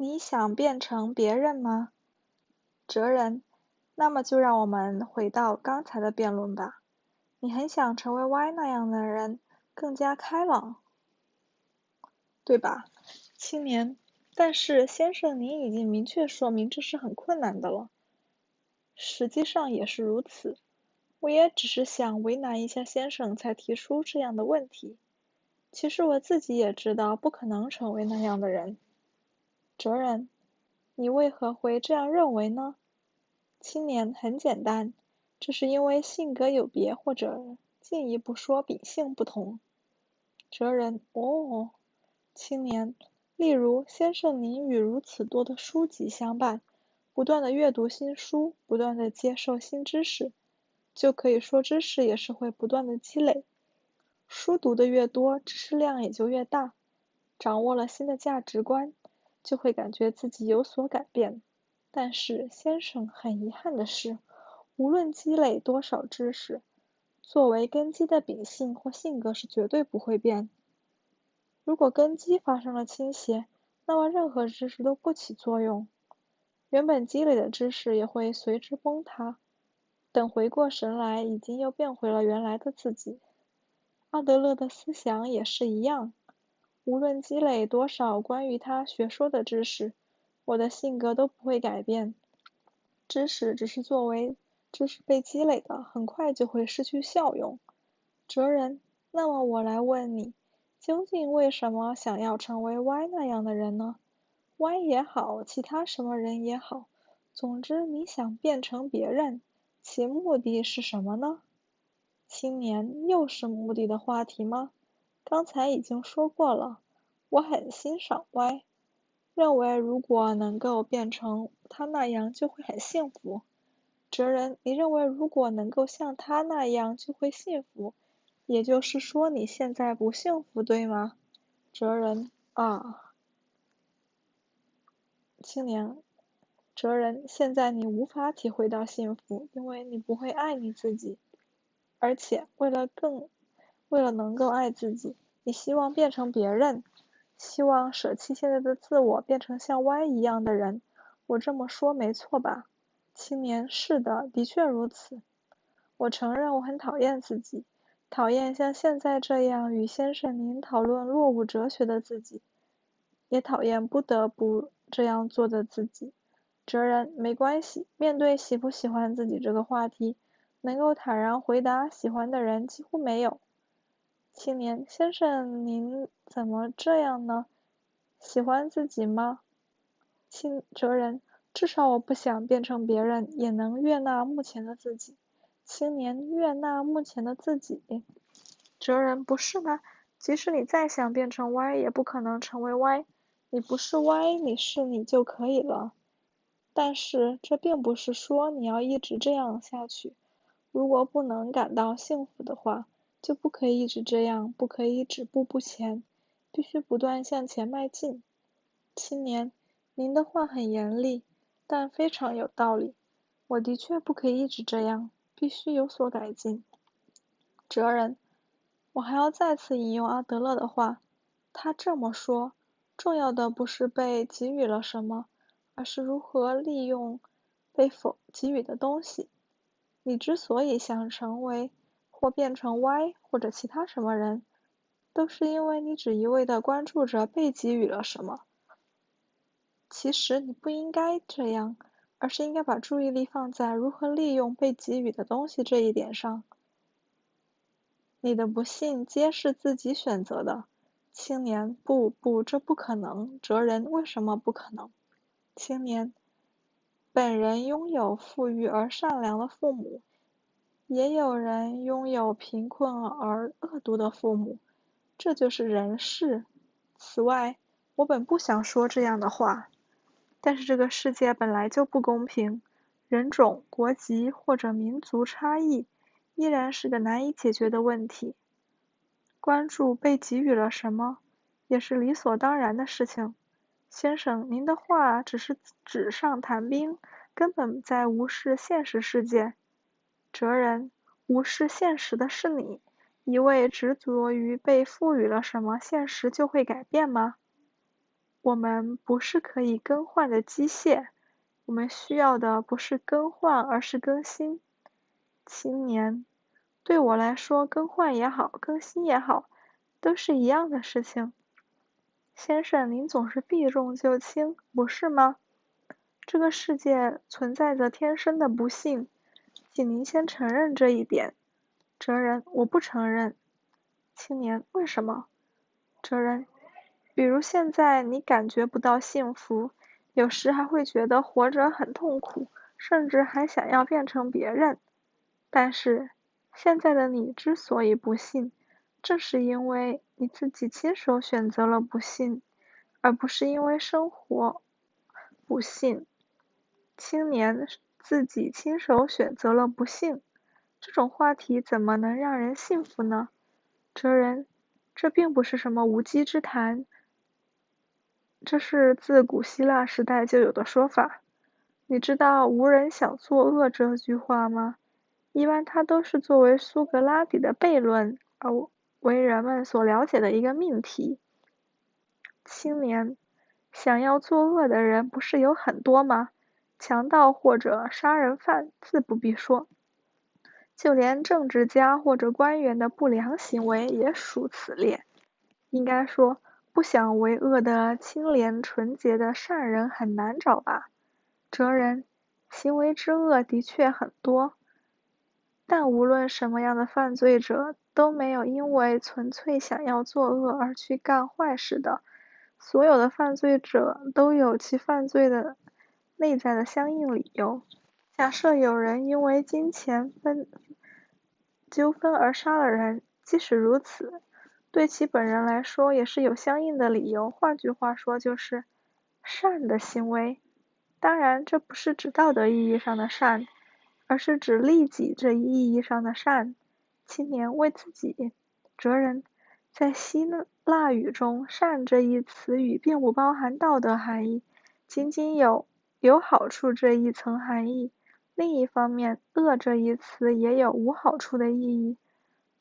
你想变成别人吗？哲人，那么就让我们回到刚才的辩论吧。你很想成为 Y 那样的人，更加开朗，对吧？青年，但是先生您已经明确说明这是很困难的了。实际上也是如此，我也只是想为难一下先生才提出这样的问题。其实我自己也知道不可能成为那样的人。哲人，你为何会这样认为呢？青年，很简单，这是因为性格有别，或者进一步说秉性不同。哲人，哦，青年，例如先生您与如此多的书籍相伴，不断的阅读新书，不断的接受新知识，就可以说知识也是会不断的积累。书读的越多，知识量也就越大，掌握了新的价值观，就会感觉自己有所改变。但是先生，很遗憾的是，无论积累多少知识，作为根基的秉性或性格是绝对不会变。如果根基发生了倾斜，那么任何知识都不起作用，原本积累的知识也会随之崩塌。等回过神来，已经又变回了原来的自己。阿德勒的思想也是一样，无论积累多少关于他学说的知识，我的性格都不会改变。知识只是作为知识被积累的，很快就会失去效用。哲人，那么我来问你，究竟为什么想要成为 Y 那样的人呢？Y 也好，其他什么人也好，总之你想变成别人，其目的是什么呢？青年，又是目的的话题吗？刚才已经说过了，我很欣赏 Y，认为如果能够变成他那样就会很幸福。哲人，你认为如果能够像他那样就会幸福，也就是说你现在不幸福，对吗？哲人，啊，青年，哲人，现在你无法体会到幸福，因为你不会爱你自己，而且为了能够爱自己，你希望变成别人，希望舍弃现在的自我，变成像 Y 一样的人。我这么说没错吧？青年，是的，的确如此。我承认我很讨厌自己，讨厌像现在这样与先生您讨论落伍哲学的自己，也讨厌不得不这样做的自己。哲人，没关系，面对喜不喜欢自己这个话题，能够坦然回答喜欢的人几乎没有。青年，先生您怎么这样呢？喜欢自己吗？哲人，至少我不想变成别人，也能悦纳目前的自己。青年，悦纳目前的自己。哲人，不是吗？即使你再想变成 Y，也不可能成为 Y。你不是 Y，你是你就可以了。但是这并不是说你要一直这样下去。如果不能感到幸福的话，就不可以一直这样，不可以止步不前，必须不断向前迈进。青年，您的话很严厉，但非常有道理。我的确不可以一直这样，必须有所改进。哲人，我还要再次引用阿德勒的话，他这么说：重要的不是被给予了什么，而是如何利用被给予的东西。你之所以想成为或变成 Y 或者其他什么人，都是因为你只一味地关注着被给予了什么。其实你不应该这样，而是应该把注意力放在如何利用被给予的东西这一点上。你的不幸皆是自己选择的。青年，不，这不可能。哲人，为什么不可能？青年，本人拥有富裕而善良的父母，也有人拥有贫困而恶毒的父母，这就是人世。此外，我本不想说这样的话，但是这个世界本来就不公平，人种、国籍或者民族差异依然是个难以解决的问题。关注被给予了什么，也是理所当然的事情。先生，您的话只是纸上谈兵，根本在无视现实世界。哲人，无视现实的是你，一味执着于被赋予了什么，现实就会改变吗？我们不是可以更换的机械，我们需要的不是更换，而是更新。青年，对我来说，更换也好，更新也好，都是一样的事情。先生，您总是避重就轻，不是吗？这个世界存在着天生的不幸，请您先承认这一点。哲人，我不承认。青年，为什么？哲人，比如现在你感觉不到幸福，有时还会觉得活着很痛苦，甚至还想要变成别人。但是，现在的你之所以不幸，正是因为你自己亲手选择了不幸，而不是因为生活不幸。青年自己亲手选择了不幸，这种话题怎么能让人信服呢？哲人，这并不是什么无稽之谈，这是自古希腊时代就有的说法。你知道无人想作恶这句话吗？一般它都是作为苏格拉底的悖论而为人们所了解的一个命题。青年，想要作恶的人不是有很多吗？强盗或者杀人犯自不必说，就连政治家或者官员的不良行为也属此列。应该说，不想为恶的清廉纯洁的善人很难找吧？哲人，行为之恶的确很多，但无论什么样的犯罪者都没有因为纯粹想要作恶而去干坏事的。所有的犯罪者都有其犯罪的内在的相应理由。假设有人因为金钱纠纷而杀了人，即使如此，对其本人来说也是有相应的理由。换句话说，就是善的行为。当然，这不是指道德意义上的善，而是指利己这一意义上的善。青年为自己，哲人，在希腊语中，善这一词语并不包含道德含义，仅仅有好处这一层含义。另一方面，恶这一词也有无好处的意义。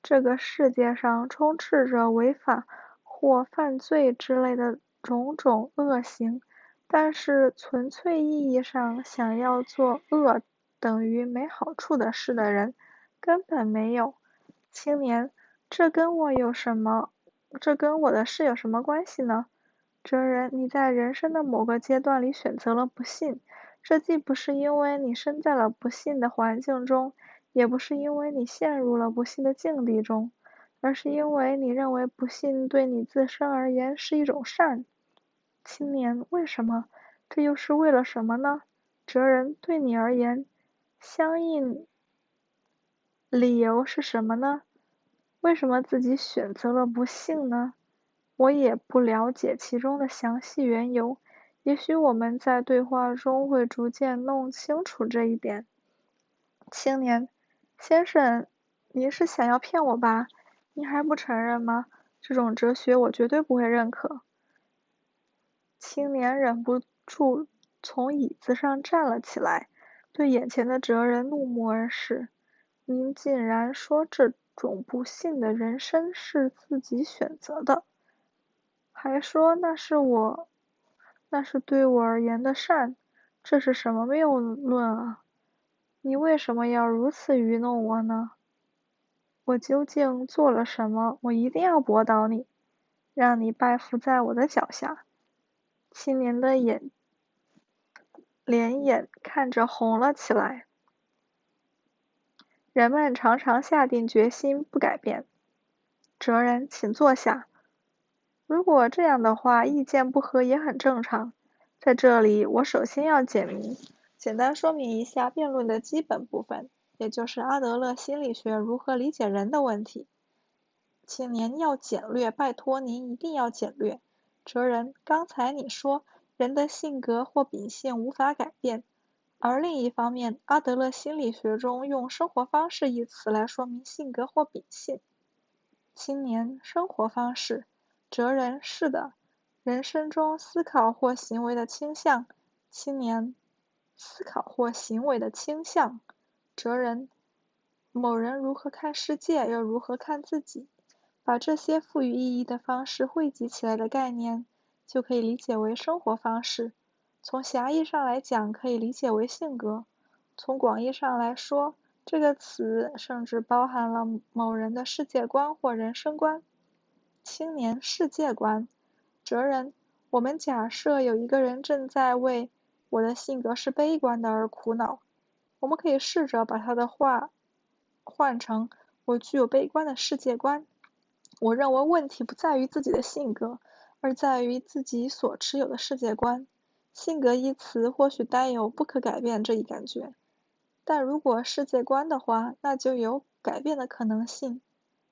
这个世界上充斥着违法或犯罪之类的种种恶行，但是纯粹意义上想要做恶等于没好处的事的人根本没有。青年，这跟我的事有什么关系呢？哲人，你在人生的某个阶段里选择了不幸，这既不是因为你身在了不幸的环境中，也不是因为你陷入了不幸的境地中，而是因为你认为不幸对你自身而言是一种善。青年，为什么？这又是为了什么呢？哲人，对你而言，相应理由是什么呢？为什么自己选择了不幸呢？我也不了解其中的详细缘由，也许我们在对话中会逐渐弄清楚这一点。青年，先生，您是想要骗我吧？您还不承认吗？这种哲学我绝对不会认可。青年忍不住从椅子上站了起来，对眼前的哲人怒目而视。您竟然说这种不幸的人生是自己选择的，还说那是对我而言的善，这是什么谬论啊？你为什么要如此愚弄我呢？我究竟做了什么？我一定要驳倒你，让你拜伏在我的脚下。青年的脸眼看着红了起来。人们常常下定决心不改变。哲人，请坐下。如果这样的话，意见不合也很正常。在这里，我首先要简单说明一下辩论的基本部分，也就是阿德勒心理学如何理解人的问题。青年要简略，拜托您一定要简略。哲人，刚才你说人的性格或秉性无法改变，而另一方面，阿德勒心理学中用生活方式一词来说明性格或秉性。青年，生活方式。哲人，是的，人生中思考或行为的倾向。青年，思考或行为的倾向。哲人，某人如何看世界，又如何看自己，把这些赋予意义的方式汇集起来的概念，就可以理解为生活方式。从狭义上来讲，可以理解为性格；从广义上来说，这个词甚至包含了某人的世界观或人生观。青年世界观。哲人，我们假设有一个人正在为我的性格是悲观的而苦恼，我们可以试着把他的话换成我具有悲观的世界观。我认为问题不在于自己的性格，而在于自己所持有的世界观。性格一词或许带有不可改变这一感觉，但如果世界观的话，那就有改变的可能性。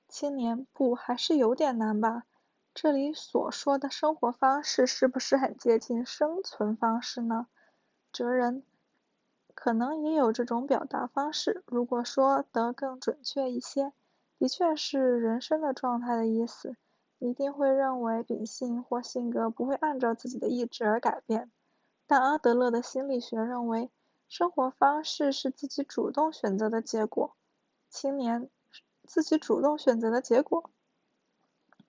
青年，不，还是有点难吧？这里所说的生活方式是不是很接近生存方式呢？哲人，可能也有这种表达方式，如果说得更准确一些，的确是人生的状态的意思。你一定会认为秉性或性格不会按照自己的意志而改变，但阿德勒的心理学认为，生活方式是自己主动选择的结果。青年，自己主动选择的结果。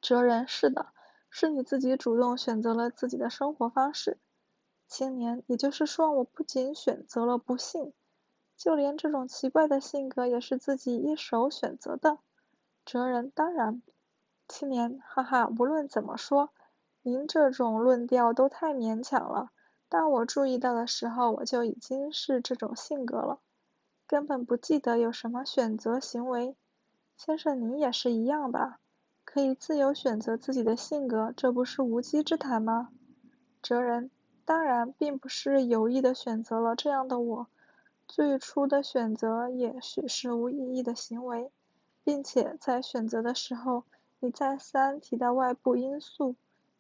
哲人，是的，是你自己主动选择了自己的生活方式。青年，也就是说，我不仅选择了不幸，就连这种奇怪的性格也是自己一手选择的。哲人，当然。青年，哈哈，无论怎么说，您这种论调都太勉强了。当我注意到的时候，我就已经是这种性格了，根本不记得有什么选择行为。先生，您也是一样吧？可以自由选择自己的性格，这不是无稽之谈吗？哲人，当然，并不是有意的选择了这样的我，最初的选择也许是无意义的行为，并且在选择的时候，你再三提到外部因素，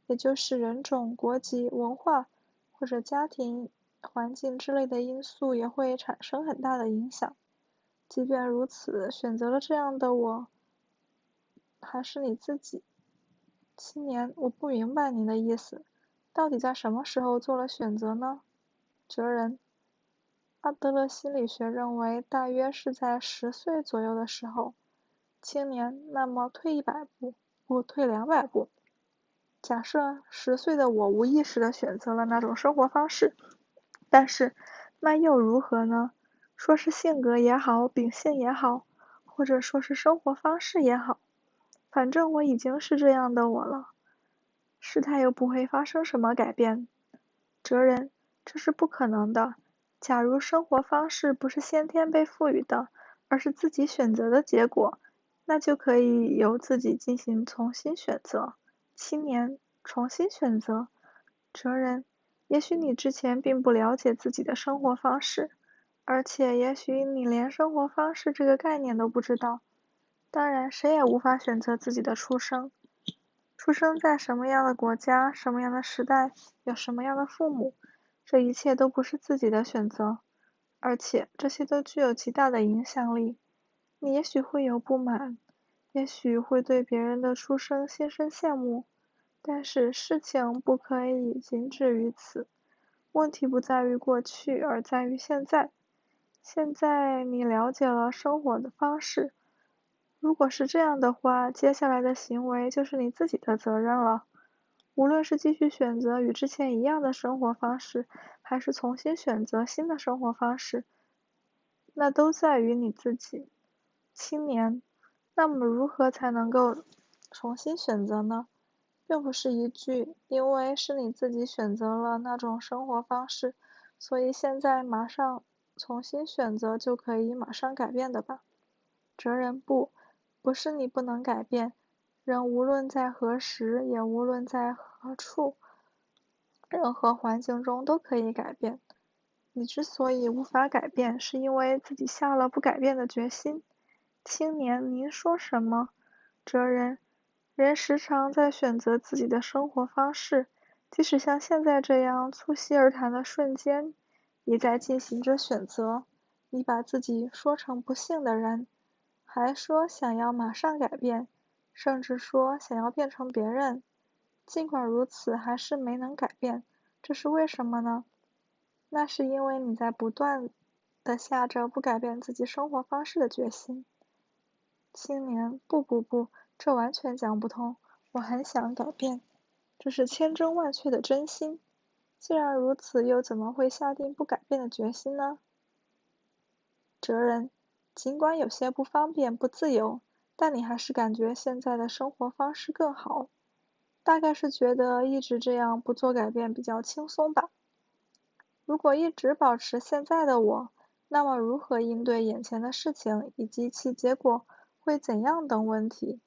也就是人种、国籍、文化或者家庭环境之类的因素也会产生很大的影响。即便如此，选择了这样的我，还是你自己。青年，我不明白您的意思，到底在什么时候做了选择呢？哲人，阿德勒心理学认为大约是在10岁左右的时候。青年，那么退100步，不，退200步。假设10岁的我无意识地选择了那种生活方式，但是那又如何呢？说是性格也好，秉性也好，或者说是生活方式也好，反正我已经是这样的我了，事态又不会发生什么改变。哲人，这是不可能的。假如生活方式不是先天被赋予的，而是自己选择的结果，那就可以由自己进行重新选择。青年，重新选择。哲人，也许你之前并不了解自己的生活方式，而且也许你连生活方式这个概念都不知道。当然，谁也无法选择自己的出生。出生在什么样的国家，什么样的时代，有什么样的父母，这一切都不是自己的选择，而且这些都具有极大的影响力。你也许会有不满，也许会对别人的出生心生羡慕，但是事情不可以仅止于此。问题不在于过去，而在于现在。现在你了解了生活的方式，如果是这样的话，接下来的行为就是你自己的责任了。无论是继续选择与之前一样的生活方式，还是重新选择新的生活方式，那都在于你自己。青年，那么如何才能够重新选择呢？并不是一句因为是你自己选择了那种生活方式，所以现在马上重新选择就可以马上改变的吧。哲人，不是你不能改变，人无论在何时，也无论在何处，任何环境中都可以改变。你之所以无法改变，是因为自己下了不改变的决心。青年，您说什么？哲人，人时常在选择自己的生活方式，即使像现在这样促膝而谈的瞬间，也在进行着选择。你把自己说成不幸的人，还说想要马上改变，甚至说想要变成别人。尽管如此，还是没能改变，这是为什么呢？那是因为你在不断地下着不改变自己生活方式的决心。青年，不，这完全讲不通。我很想改变。这是千真万确的真心。既然如此，又怎么会下定不改变的决心呢？哲人，尽管有些不方便、不自由，但你还是感觉现在的生活方式更好。大概是觉得一直这样不做改变比较轻松吧。如果一直保持现在的我，那么如何应对眼前的事情以及其结果会怎样等问题，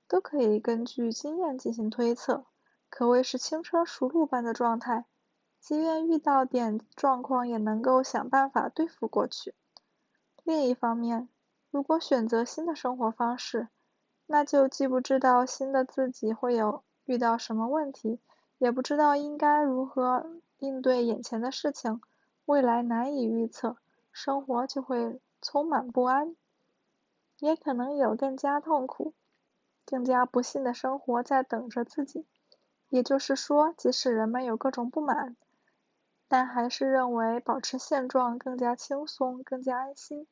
都可以根据经验进行推测，可谓是轻车熟路般的状态。即便遇到点状况，也能够想办法对付过去。另一方面，如果选择新的生活方式，那就既不知道新的自己会遇到什么问题，也不知道应该如何应对眼前的事情，未来难以预测，生活就会充满不安，也可能有更加痛苦、更加不幸的生活在等着自己。也就是说，即使人们有各种不满，但还是认为保持现状更加轻松，更加安心。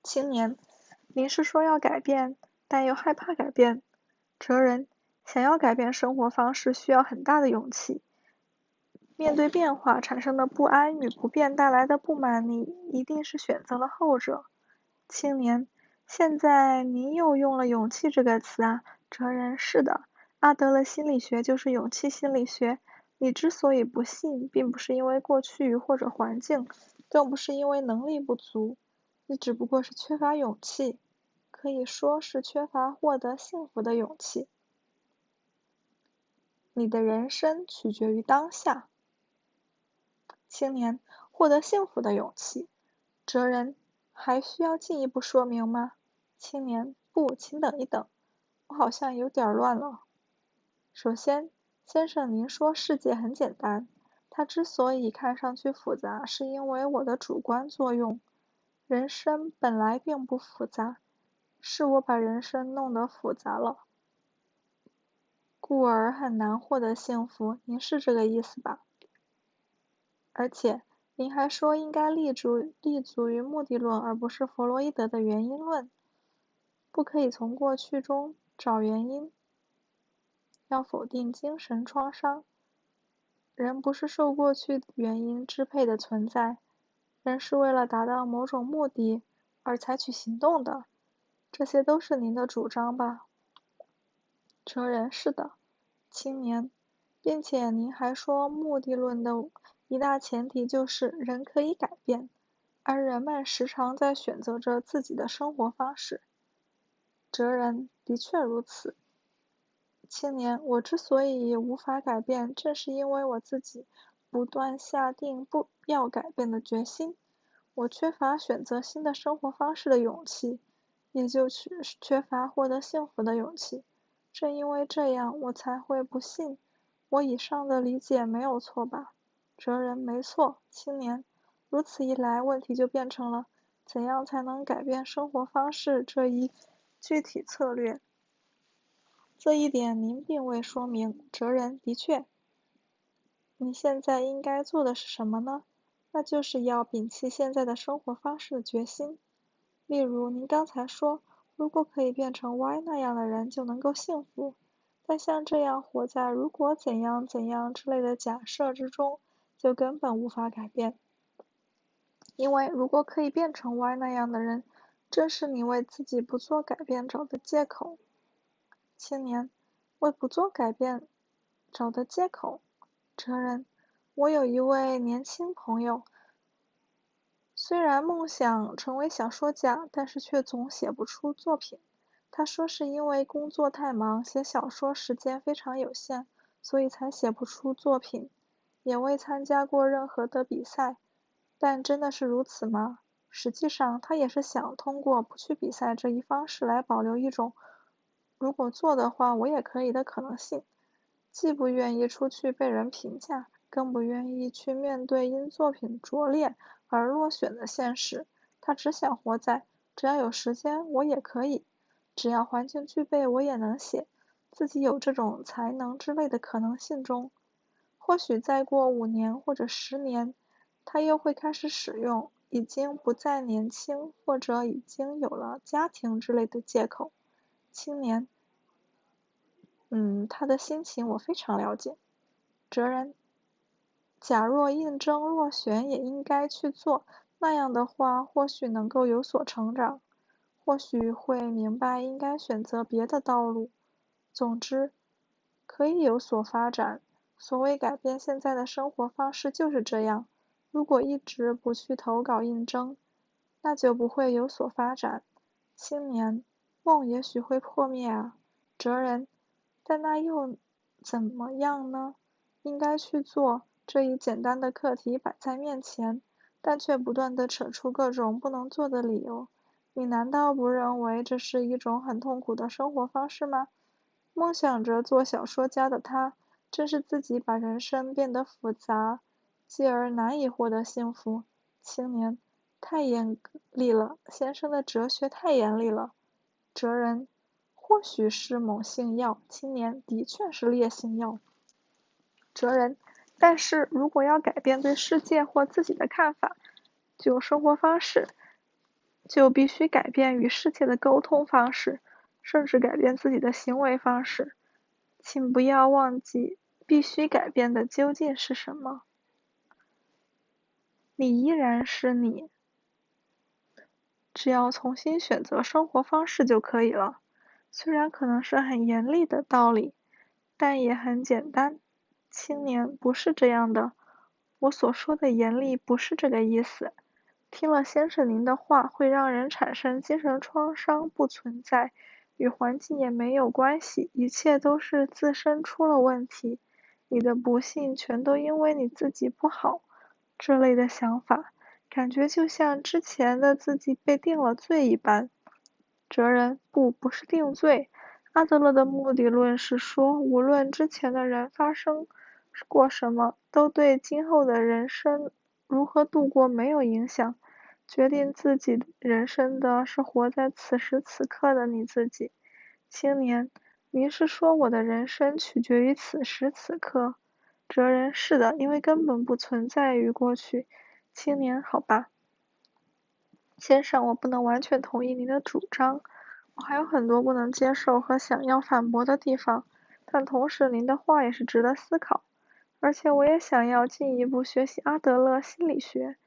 青年，您是说要改变，但又害怕改变。哲人，想要改变生活方式需要很大的勇气。面对变化产生的不安与不便带来的不满，你一定是选择了后者。青年，现在您又用了勇气这个词啊。哲人，是的，阿德勒心理学就是勇气心理学。你之所以不信，并不是因为过去或者环境，更不是因为能力不足，你只不过是缺乏勇气，可以说是缺乏获得幸福的勇气。你的人生取决于当下。青年，获得幸福的勇气。哲人，还需要进一步说明吗？青年，不，请等一等，我好像有点乱了。首先，先生您说世界很简单，它之所以看上去复杂，是因为我的主观作用。人生本来并不复杂，是我把人生弄得复杂了，故而很难获得幸福，您是这个意思吧？而且，您还说应该立足于目的论，而不是弗洛伊德的原因论，不可以从过去中找原因，要否定精神创伤。人不是受过去原因支配的存在，人是为了达到某种目的而采取行动的，这些都是您的主张吧？哲人，是的。青年，并且您还说目的论的一大前提就是人可以改变，而人们时常在选择着自己的生活方式。哲人，的确如此。青年，我之所以无法改变，正是因为我自己不断下定不要改变的决心。我缺乏选择新的生活方式的勇气，也就是缺乏获得幸福的勇气。正因为这样，我才会不信。我以上的理解没有错吧？哲人，没错。青年，如此一来，问题就变成了怎样才能改变生活方式这一具体策略。这一点您并未说明。哲人，的确。你现在应该做的是什么呢？那就是要摒弃现在的生活方式的决心。例如，您刚才说，如果可以变成 Y 那样的人就能够幸福，但像这样活在如果怎样怎样之类的假设之中，就根本无法改变。因为如果可以变成 Y 那样的人，正是你为自己不做改变找的借口。青年，为不做改变找的借口。哲人，我有一位年轻朋友，虽然梦想成为小说家，但是却总写不出作品。他说是因为工作太忙，写小说时间非常有限，所以才写不出作品，也未参加过任何的比赛。但真的是如此吗？实际上，他也是想通过不去比赛这一方式来保留一种如果做的话我也可以的可能性，既不愿意出去被人评价，更不愿意去面对因作品拙劣而落选的现实。他只想活在只要有时间我也可以，只要环境具备我也能写，自己有这种才能之类的可能性中。或许再过5年或者10年，他又会开始使用已经不再年轻或者已经有了家庭之类的借口。青年，他的心情我非常了解。哲人，假若应征落选也应该去做，那样的话或许能够有所成长，或许会明白应该选择别的道路。总之，可以有所发展。所谓改变现在的生活方式就是这样。如果一直不去投稿应征，那就不会有所发展。青年，梦也许会破灭啊。哲人，但那又怎么样呢？应该去做，这一简单的课题摆在面前，但却不断地扯出各种不能做的理由。你难道不认为这是一种很痛苦的生活方式吗？梦想着做小说家的他，正是自己把人生变得复杂，继而难以获得幸福。青年，太严厉了，先生的哲学太严厉了。哲人，或许是猛性药，青年的确是烈性药。哲人，但是如果要改变对世界或自己的看法，就生活方式，就必须改变与世界的沟通方式，甚至改变自己的行为方式。请不要忘记，必须改变的究竟是什么？你依然是你，只要重新选择生活方式就可以了。虽然可能是很严厉的道理，但也很简单。青年，不是这样的，我所说的严厉不是这个意思。听了先生您的话会让人产生精神创伤不存在，与环境也没有关系，一切都是自身出了问题，你的不幸全都因为你自己不好，这类的想法，感觉就像之前的自己被定了罪一般。哲人，不是定罪。阿德勒的目的论是说，无论之前的人发生过什么，都对今后的人生如何度过没有影响。决定自己人生的是活在此时此刻的你自己。青年，您是说我的人生取决于此时此刻？哲人，是的，因为根本不存在于过去。青年，好吧。先生，我不能完全同意您的主张，我还有很多不能接受和想要反驳的地方，但同时您的话也是值得思考，而且我也想要进一步学习阿德勒心理学。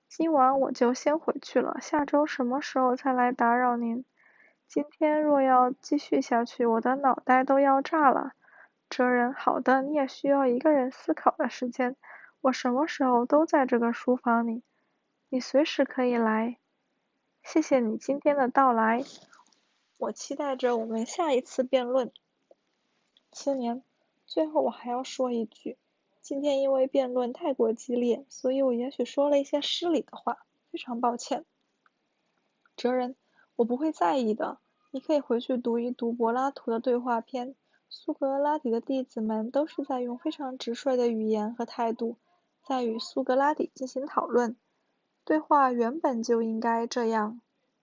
今晚我就先回去了，下周什么时候再来打扰您？今天若要继续下去，我的脑袋都要炸了。哲人，好的，你也需要一个人思考的时间，我什么时候都在这个书房里，你随时可以来。谢谢你今天的到来，我期待着我们下一次辩论。青年，最后我还要说一句，今天因为辩论太过激烈，所以我也许说了一些失礼的话，非常抱歉。哲人，我不会在意的，你可以回去读一读柏拉图的对话篇，苏格拉底的弟子们都是在用非常直率的语言和态度，在与苏格拉底进行讨论。对话原本就应该这样。